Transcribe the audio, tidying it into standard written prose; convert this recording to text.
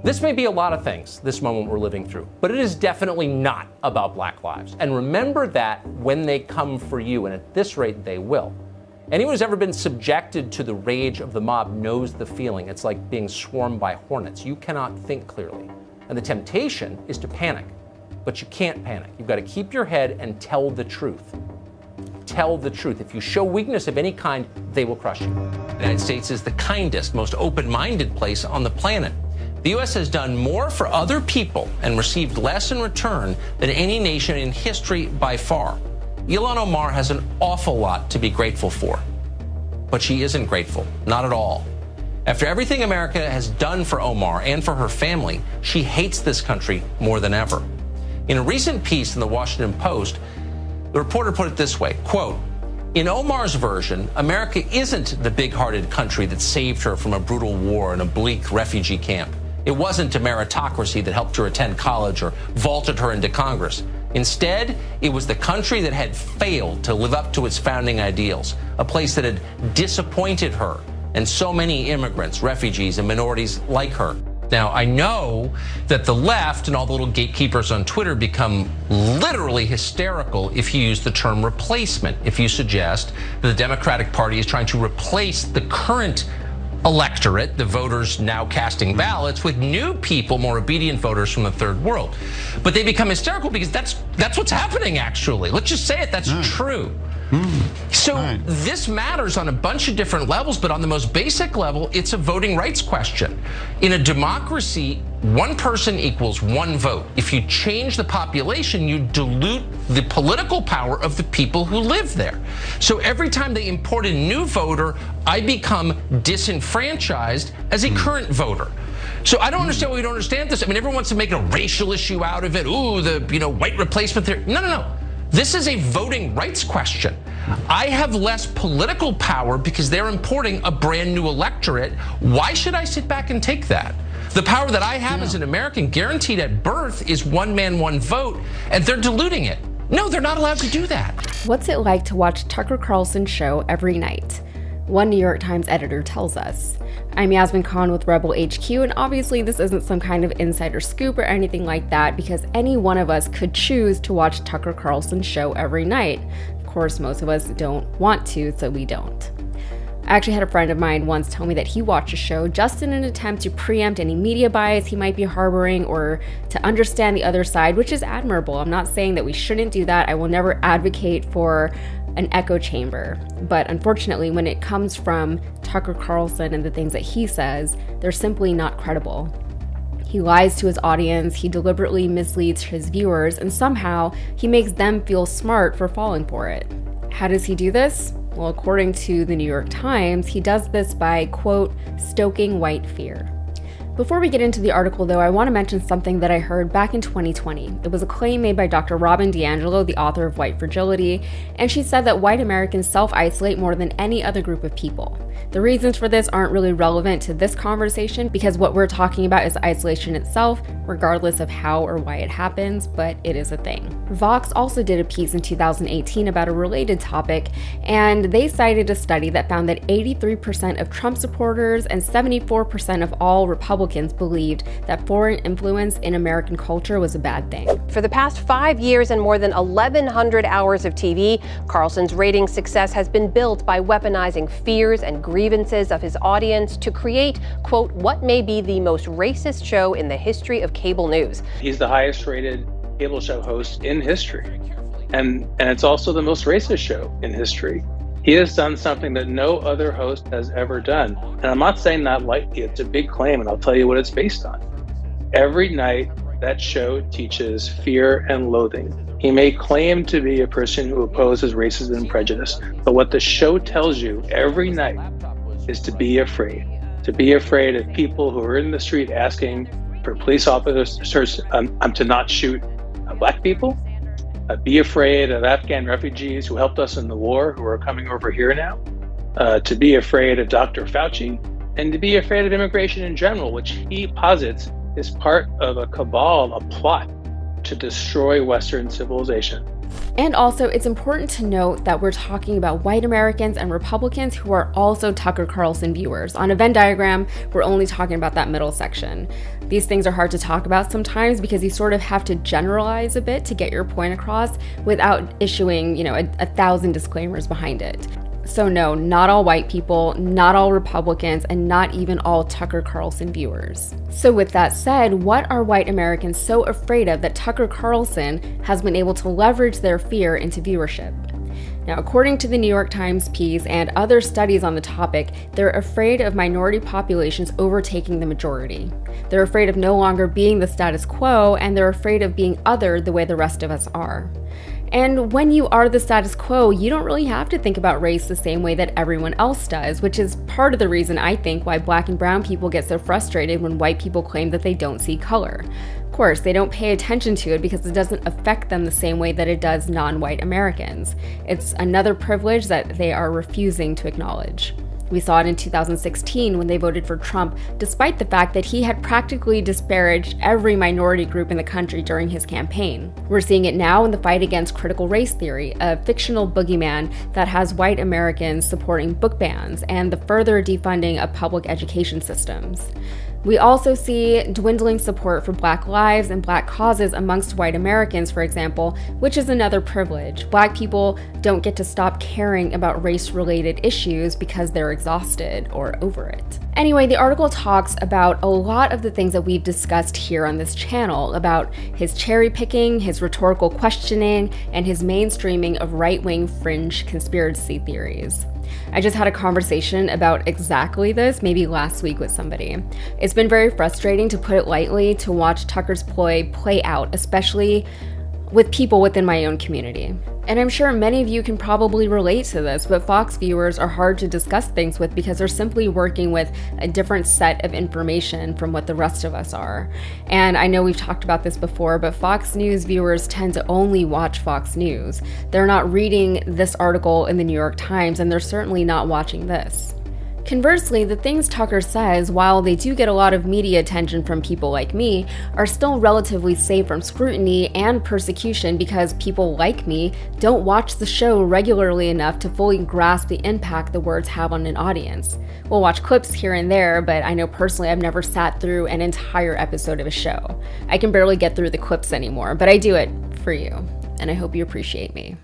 This may be a lot of things, this moment we're living through, but it is definitely not about Black lives. And remember that when they come for you, and at this rate they will. Anyone who's ever been subjected to the rage of the mob knows the feeling. It's like being swarmed by hornets. You cannot think clearly. And the temptation is to panic, but you can't panic. You've got to keep your head and tell the truth. Tell the truth. If you show weakness of any kind, they will crush you. The United States is the kindest, most open-minded place on the planet. The U.S. has done more for other people and received less in return than any nation in history by far. Ilhan Omar has an awful lot to be grateful for, but she isn't grateful, not at all. After everything America has done for Omar and for her family, she hates this country more than ever. In a recent piece in the Washington Post, the reporter put it this way, quote, "In Omar's version, America isn't the big-hearted country that saved her from a brutal war and a bleak refugee camp. It wasn't a meritocracy that helped her attend college or vaulted her into Congress. Instead, it was the country that had failed to live up to its founding ideals, a place that had disappointed her and so many immigrants, refugees, and minorities like her." Now, I know that the left and all the little gatekeepers on Twitter become literally hysterical if you use the term replacement, if you suggest that the Democratic Party is trying to replace the current electorate, the voters now casting ballots, with new people, more obedient voters from the third world. But they become hysterical because that's what's happening, actually. Let's just say it, that's true. So this matters on a bunch of different levels, but on the most basic level, it's a voting rights question. In a democracy, one person equals one vote. If you change the population, you dilute the political power of the people who live there. So every time they import a new voter, I become disenfranchised as a current voter. So I don't understand why we don't understand this. I mean, everyone wants to make a racial issue out of it. Ooh, the white replacement theory. No. This is a voting rights question. I have less political power because they're importing a brand new electorate. Why should I sit back and take that? The power that I have as an American guaranteed at birth is one man, one vote, and they're diluting it. No, they're not allowed to do that. What's it like to watch Tucker Carlson's show every night? One New York Times editor tells us. I'm Yasmin Khan with Rebel HQ, and obviously this isn't some kind of insider scoop or anything like that, because any one of us could choose to watch Tucker Carlson's show every night. Of course, most of us don't want to, so we don't. I actually had a friend of mine once tell me that he watched a show just in an attempt to preempt any media bias he might be harboring or to understand the other side, which is admirable. I'm not saying that we shouldn't do that. I will never advocate for an echo chamber. But unfortunately, when it comes from Tucker Carlson and the things that he says, they're simply not credible. He lies to his audience, he deliberately misleads his viewers, and somehow he makes them feel smart for falling for it. How does he do this? Well, according to the New York Times, he does this by, quote, stoking white fear. Before we get into the article, though, I want to mention something that I heard back in 2020. It was a claim made by Dr. Robin DiAngelo, the author of White Fragility, and she said that white Americans self-isolate more than any other group of people. The reasons for this aren't really relevant to this conversation because what we're talking about is isolation itself, regardless of how or why it happens, but it is a thing. Vox also did a piece in 2018 about a related topic, and they cited a study that found that 83% of Trump supporters and 74% of all Republicans believed that foreign influence in American culture was a bad thing. For the past 5 years and more than 1,100 hours of TV, Carlson's ratings success has been built by weaponizing fears and grievances of his audience to create, quote, what may be the most racist show in the history of cable news. He's the highest rated cable show host in history. And it's also the most racist show in history. He has done something that no other host has ever done. And I'm not saying that lightly, it's a big claim, and I'll tell you what it's based on. Every night, that show teaches fear and loathing. He may claim to be a person who opposes racism and prejudice, but what the show tells you every night is to be afraid of people who are in the street asking for police officers to not shoot black people. Be afraid of Afghan refugees who helped us in the war, who are coming over here now. To be afraid of Dr. Fauci, and to be afraid of immigration in general, which he posits is part of a cabal, a plot to destroy Western civilization. And also, it's important to note that we're talking about white Americans and Republicans who are also Tucker Carlson viewers. On a Venn diagram, we're only talking about that middle section. These things are hard to talk about sometimes because you sort of have to generalize a bit to get your point across without issuing, a 1,000 disclaimers behind it. So no, not all white people, not all Republicans, and not even all Tucker Carlson viewers. So with that said, what are white Americans so afraid of that Tucker Carlson has been able to leverage their fear into viewership? Now, according to the New York Times piece and other studies on the topic, they're afraid of minority populations overtaking the majority. They're afraid of no longer being the status quo, and they're afraid of being othered the way the rest of us are. And when you are the status quo, you don't really have to think about race the same way that everyone else does, which is part of the reason I think why black and brown people get so frustrated when white people claim that they don't see color. Of course, they don't pay attention to it because it doesn't affect them the same way that it does non-white Americans. It's another privilege that they are refusing to acknowledge. We saw it in 2016 when they voted for Trump, despite the fact that he had practically disparaged every minority group in the country during his campaign. We're seeing it now in the fight against critical race theory, a fictional boogeyman that has white Americans supporting book bans and the further defunding of public education systems. We also see dwindling support for Black lives and Black causes amongst white Americans, for example, which is another privilege. Black people don't get to stop caring about race-related issues because they're exhausted or over it. Anyway, the article talks about a lot of the things that we've discussed here on this channel, about his cherry-picking, his rhetorical questioning, and his mainstreaming of right-wing fringe conspiracy theories. I just had a conversation about exactly this maybe last week with somebody. It's been very frustrating, to put it lightly, to watch Tucker's ploy play out, especially with people within my own community. And I'm sure many of you can probably relate to this, but Fox viewers are hard to discuss things with because they're simply working with a different set of information from what the rest of us are. And I know we've talked about this before, but Fox News viewers tend to only watch Fox News. They're not reading this article in the New York Times, and they're certainly not watching this. Conversely, the things Tucker says, while they do get a lot of media attention from people like me, are still relatively safe from scrutiny and persecution because people like me don't watch the show regularly enough to fully grasp the impact the words have on an audience. We'll watch clips here and there, but I know personally I've never sat through an entire episode of a show. I can barely get through the clips anymore, but I do it for you, and I hope you appreciate me.